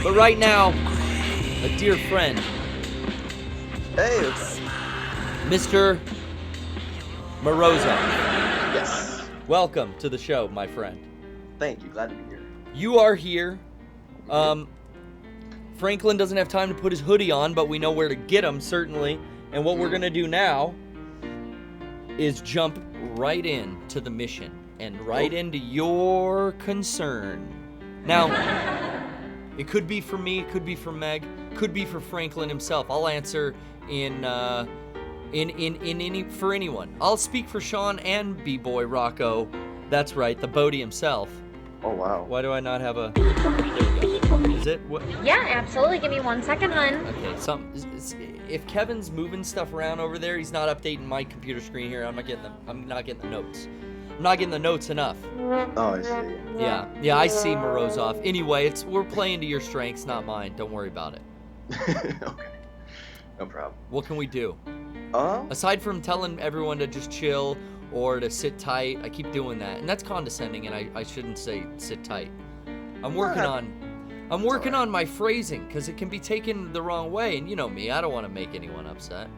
But right now, a dear friend, Hey, what's up? Mr. Morozov. Yes. Welcome to the show, my friend. Thank you. Glad to be here. You are here. Franklin doesn't have time to put his hoodie on, but we know where to get him, certainly. And what we're going to do now is jump right into the mission and right into your concern. Now, it could be for me, it could be for Meg, could be for Franklin himself. I'll answer in any for anyone. I'll speak for Sean and B-Boy Rocco. That's right, the Bodie himself. Oh, wow. Why do I not have a... There we go. Is it? What? Yeah, absolutely. Give me 1 second, hun. Okay, if Kevin's moving stuff around over there, he's not updating my computer screen here. I'm not getting the notes. I'm not getting the notes enough. Oh, I see. Yeah, I see Morozov. Anyway, we're playing to your strengths, not mine. Don't worry about it. Okay. No problem. What can we do? Aside from telling everyone to just chill or to sit tight, I keep doing that, and that's condescending, and I shouldn't say sit tight. I'm working on my phrasing, because it can be taken the wrong way, and you know me, I don't want to make anyone upset.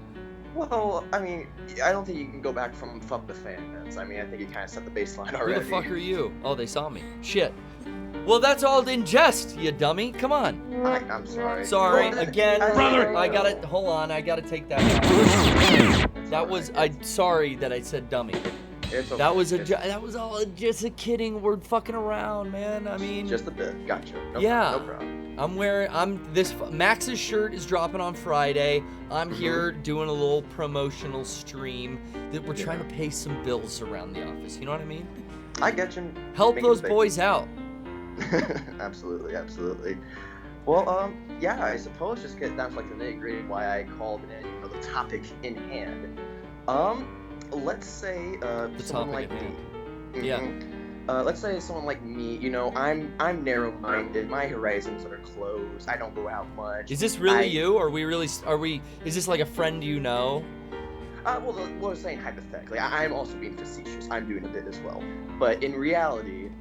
Well, I mean, I don't think you can go back from fuck the fans. I mean, I think you kind of set the baseline already. Who the fuck are you? Oh, they saw me. Shit. Well, that's all in jest, you dummy. Come on. I'm sorry. Sorry, Well, again. brother. I gotta, hold on, I gotta take that back. Sorry that I said dummy. It's okay. That was all just a kidding. We're fucking around, man. I mean, Just a bit. Gotcha. No problem. Max's shirt is dropping on Friday. I'm here doing a little promotional stream that we're trying to pay some bills around the office. You know what I mean? I get you. Help those boys out. Absolutely. Well, yeah, I suppose just get down to like the nitty-gritty why I called in, the topic in hand. Let's say someone like me. Yeah. Let's say someone like me, I'm narrow-minded. My horizons are closed. I don't go out much. Is this really you? Is this like a friend you know? Well, we're saying hypothetically. I'm also being facetious. I'm doing a bit as well. But in reality,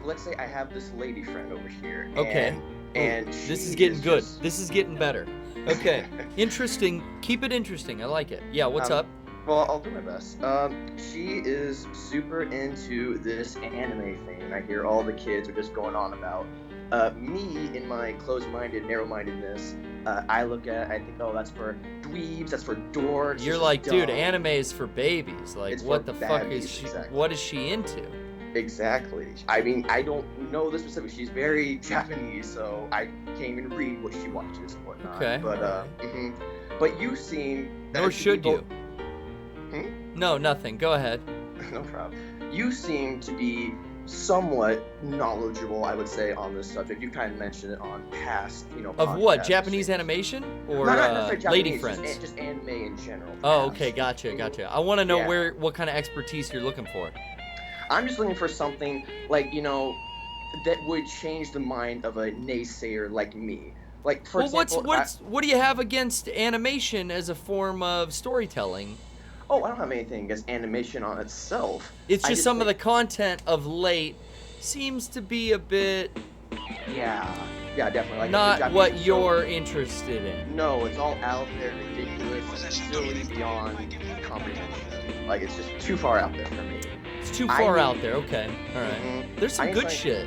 let's say I have this lady friend over here. Okay. And this is getting good. This is getting better. Okay. Interesting. Keep it interesting. I like it. Yeah, what's up? Well, I'll do my best. She is super into this anime thing. I hear all the kids are just going on about. Me, in my closed-minded, narrow-mindedness, I think, oh, that's for dweebs, that's for dorks. You're like, dude, anime is for babies. Like, what the fuck is she? Exactly. What is she into? Exactly. I mean, I don't know the specifics. She's very Japanese, so I can't even read what she watches and whatnot. Okay. But but you seem. Nor should you. Hmm? No, nothing. Go ahead. No problem. You seem to be somewhat knowledgeable, I would say, on this subject. You kind of mentioned it on past, Of what? podcasts. Japanese animation or not necessarily Japanese, lady friends? just anime in general. Oh, perhaps. okay, gotcha. I want to know Yeah. what kind of expertise you're looking for. I'm just looking for something like, that would change the mind of a naysayer like me. Like, for example, what do you have against animation as a form of storytelling? I don't have anything against animation on itself. It's just some of the content of late seems to be a bit Yeah, definitely. Like, not Japanese what show. you're interested in. No, it's all out there, ridiculous, silly beyond comprehension. Like, it's just too far out there for me. It's too far out there. Okay, all right. Mhm. There's some good shit.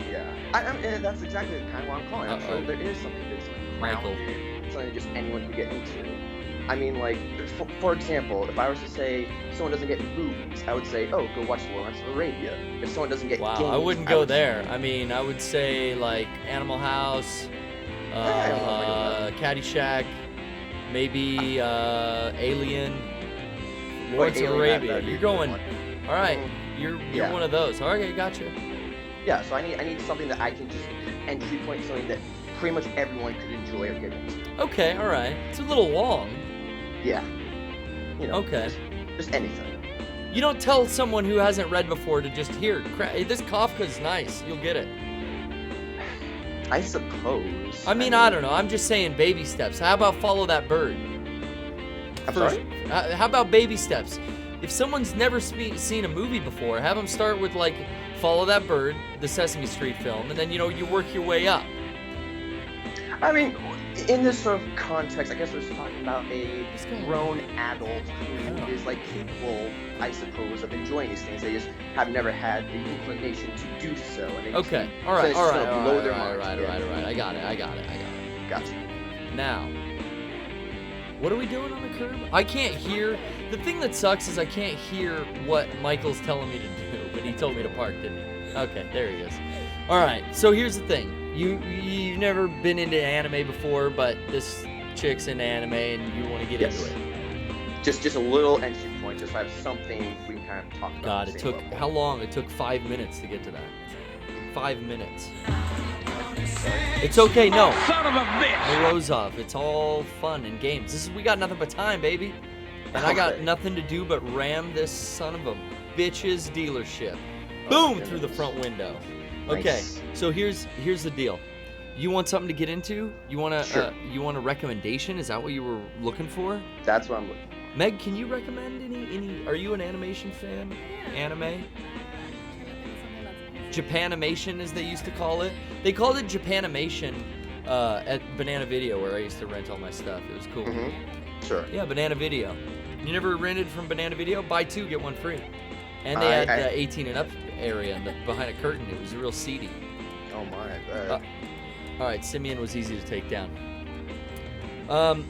Yeah, and that's exactly kind of what I'm calling. I'm sure there is something that's Michael. grounded, something that just anyone can get into. I mean, like, for example, if I was to say someone doesn't get movies, I would say, oh, go watch Lawrence of Arabia. If someone doesn't get games, I wouldn't go there. I mean, I would say like Animal House, Caddyshack, maybe Alien, Lawrence of Arabia. You're going. All right, you're one of those. All right, gotcha. Yeah, so I need something that I can just entry point, something that pretty much everyone could enjoy or get into. Okay, all right. It's a little long. Yeah. Okay. Just anything. You don't tell someone who hasn't read before to just this Kafka's nice. You'll get it. I suppose. I mean, I don't know. I'm just saying baby steps. How about Follow That Bird? I'm sorry? How about baby steps? If someone's never seen a movie before, have them start with like Follow That Bird, the Sesame Street film, and then you work your way up. I mean, in this sort of context, I guess we're just talking about a grown adult who is like capable, I suppose, of enjoying these things. They just have never had the inclination to do so. And they Okay. just All right. sort of blow their minds. All right. I got it. Gotcha. Now, what are we doing on the curb? I can't hear. The thing that sucks is I can't hear what Michael's telling me to do, but he told me to park, didn't he? Okay, there he is. All right, so here's the thing. You've never been into anime before, but this chick's into anime and you want to get into it. Just a little entry point, just so I have something we can kind of talk about. God, it took, how long? It took 5 minutes to get to that. 5 minutes. It's okay, no. Son of a bitch! Morozov, it's all fun and games. We got nothing but time, baby. And I got nothing to do but ram this son of a bitch's dealership. Boom, through the front window. Okay, Nice. so here's the deal. You want something to get into? You want a recommendation? Is that what you were looking for? That's what I'm looking for. Meg, can you recommend any? Are you an animation fan? Yeah. Anime? Japanimation, as they used to call it. They called it Japanimation at Banana Video, where I used to rent all my stuff. It was cool. Mm-hmm. Sure. Yeah, Banana Video. You never rented from Banana Video? Buy two, get one free. And they had the 18 and up area behind a curtain. It was real seedy. Oh my. All right, Simeon was easy to take down. I'm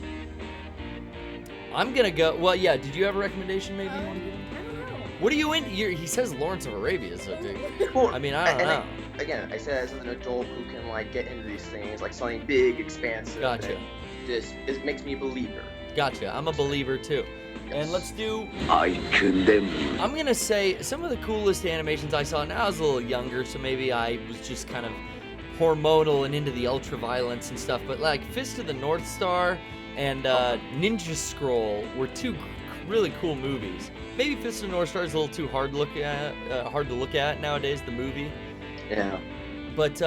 gonna go. Well, yeah. Did you have a recommendation? Maybe you want to give? I don't know. What are you in? He says Lawrence of Arabia, so dude. Well, I mean, I don't know. Again, I said as an adult who can like get into these things, like something big, expansive. Gotcha. This makes me a believer. Gotcha. I'm a believer too. And let's do. I condemn you. I'm gonna say some of the coolest animations I saw. Now I was a little younger, so maybe I was just kind of hormonal and into the ultra violence and stuff. But like Fist of the North Star and Ninja Scroll were two really cool movies. Maybe Fist of the North Star is a little too hard to look at nowadays. The movie. Yeah. But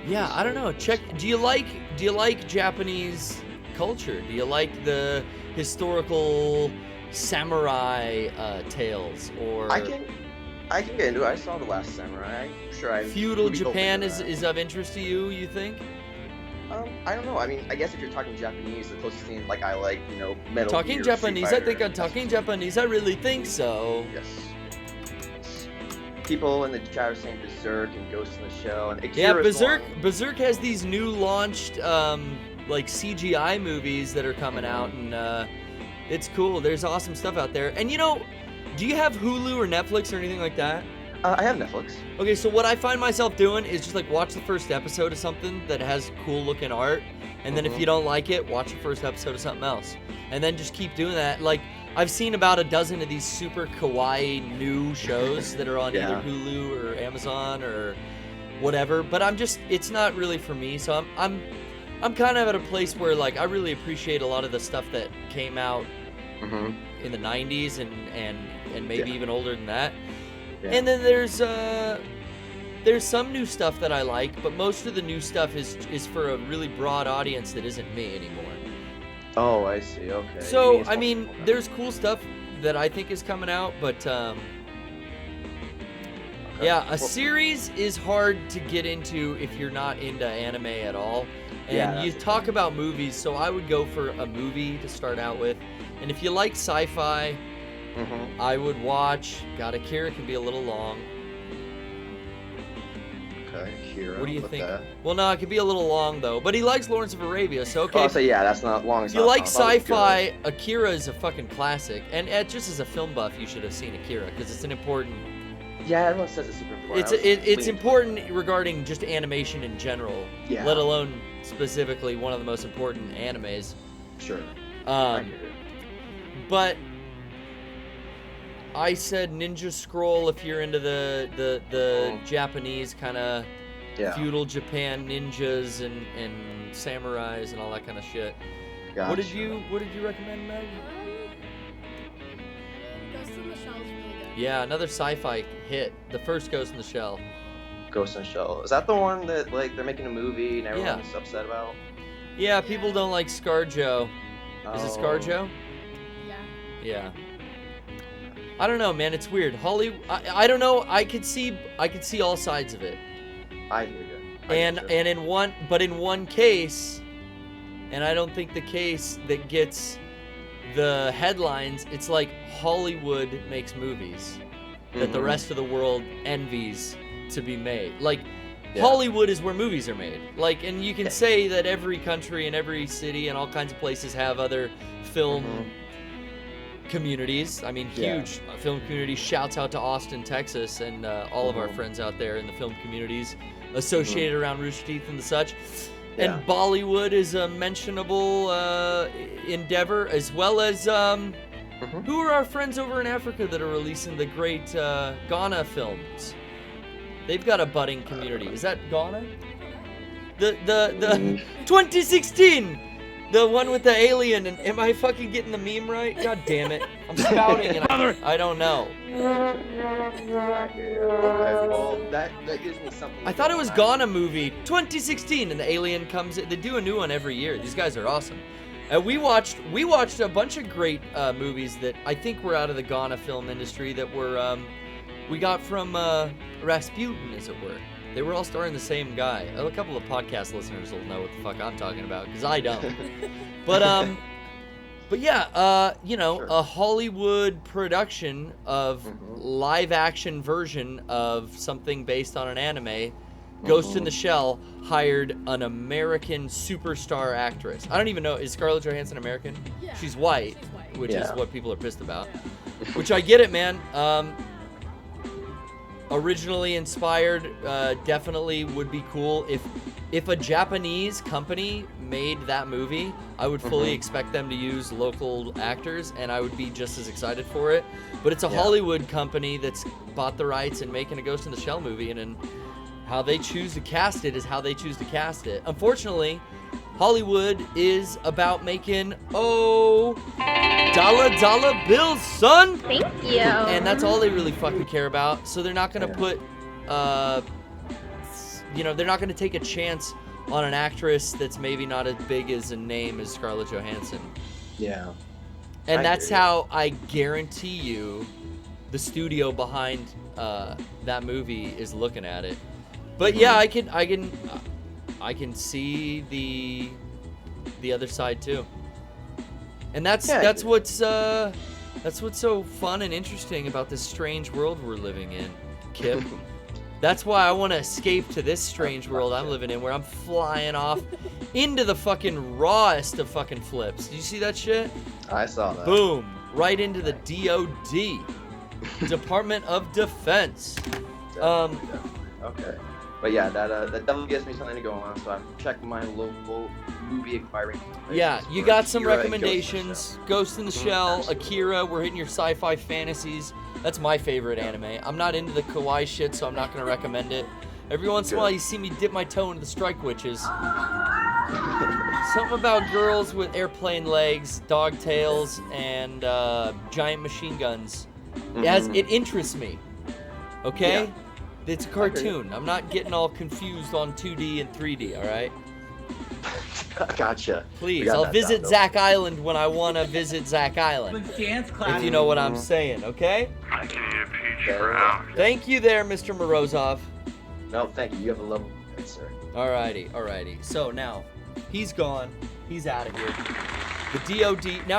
yeah, I don't know. Do you like Japanese culture? Do you like the historical samurai tales or I can get into it. I saw The Last Samurai. I'm sure I feudal Japan is of interest to you? You think? I don't know. I mean, I guess if you're talking Japanese, the closest thing like I like, Metal Talking Gear, Japanese, Street I think I'm Fighter. talking Japanese. I really think so. Yes. People in the chat are saying Berserk and Ghost in the Shell and Yeah, Akira's one. Berserk has these new launched like CGI movies that are coming out, and it's cool. There's awesome stuff out there. And do you have Hulu or Netflix or anything like that? I have Netflix. Okay, so what I find myself doing is just like watch the first episode of something that has cool looking art, and then if you don't like it, watch the first episode of something else, and then just keep doing that. Like I've seen about a dozen of these super kawaii new shows that are on either Hulu or Amazon or whatever, but it's not really for me. So I'm kind of at a place where like I really appreciate a lot of the stuff that came out in the 90s and maybe even older than that. Yeah. And then there's some new stuff that I like, but most of the new stuff is for a really broad audience that isn't me anymore. Oh, I see. Okay. So, I mean, there's cool stuff that I think is coming out, but yeah, series is hard to get into if you're not into anime at all. And you talk about movies, so I would go for a movie to start out with. And if you like sci-fi, I would watch. God, Akira can be a little long. Okay, Akira. What do you with think? that. Well, no, it could be a little long though. But he likes Lawrence of Arabia, so okay. Oh, so yeah, that's not long. If you like sci-fi, Akira is a fucking classic. And just as a film buff, you should have seen Akira because it's an important. Yeah, everyone says it's super important. It's important regarding just animation in general, let alone specifically one of the most important animes. Sure. I hear it. But I said Ninja Scroll if you're into the Japanese kind of feudal Japan ninjas and samurais and all that kind of shit. Gotcha. What did you recommend, Meg? Ghost in the Shell is really good. Yeah, another sci-fi hit. The first Ghost in the Shell. Ghost in the Shell. Is that the one that like they're making a movie and everyone's upset about? Yeah, people don't like ScarJo. Is it ScarJo? Yeah. Yeah. I don't know, man. It's weird. Hollywood. I don't know. I could see all sides of it. I hear you. And in one case, and I don't think the case that gets the headlines, it's like Hollywood makes movies that the rest of the world envies to be made. Like, Hollywood is where movies are made. Like, and you can say that every country and every city and all kinds of places have other film communities. I mean, huge film communities. Shouts out to Austin, Texas, and all of our friends out there in the film communities associated around Rooster Teeth and the such. And Bollywood is a mentionable endeavor, as well as who are our friends over in Africa that are releasing the great Ghana films? They've got a budding community. Is that Ghana? The 2016, the one with the alien. And am I fucking getting the meme right? God damn it! I'm spouting and I don't know. Well, that gives me something. I thought it was Ghana movie 2016, and the alien comes in. They do a new one every year. These guys are awesome. We watched a bunch of great movies that I think were out of the Ghana film industry that were we got from Rasputin, as it were. They were all starring the same guy. A couple of podcast listeners will know what the fuck I'm talking about, because I don't. But yeah, you know, a Hollywood production of live action version of something based on an anime. Ghost in the Shell hired an American superstar actress. I don't even know, is Scarlett Johansson American? Yeah. She's white, which is Yeah. what people are pissed about. Which I get it, man. Originally inspired, definitely would be cool. If a Japanese company made that movie, I would fully expect them to use local actors, and I would be just as excited for it. But it's a Hollywood company that's bought the rights and making a Ghost in the Shell movie, and how they choose to cast it is how they choose to cast it. Unfortunately, Hollywood is about making, dollar bills, son! Thank you. And that's all they really fucking care about. So they're not gonna put, you know, they're not gonna take a chance on an actress that's maybe not as big as a name as Scarlett Johansson. Yeah. And I that's hear you. how I guarantee you the studio behind that movie is looking at it. But yeah, I can see the other side too. And that's what's so fun and interesting about this strange world we're living in, Kip. That's why I want to escape to this strange world I'm living in, where I'm flying off into the fucking rawest of fucking flips. Did you see that shit? I saw that. Boom. Right into the DOD. Department of Defense. Okay. But yeah, that definitely gives me something to go on, so I check my local movie acquiring places Yeah, you for got some Akira and recommendations. Ghost in the Shell, Akira, we're hitting your sci-fi fantasies. That's my favorite anime. I'm not into the kawaii shit, so I'm not going to recommend it. Every once in a while, you see me dip my toe into the Strike Witches. Something about girls with airplane legs, dog tails, and giant machine guns. It interests me. Okay? Yeah. It's a cartoon. I'm not getting all confused on 2D and 3D, all right? Gotcha. We Please, got I'll that visit down, Zack Island when I want to visit Zack Island. If you know what I'm saying, okay? I can eat a peach though. for hours. Thank you there, Mr. Morozov. No, thank you. You have a level, good sir. Alrighty. So now, he's gone. He's out of here. The DOD. Now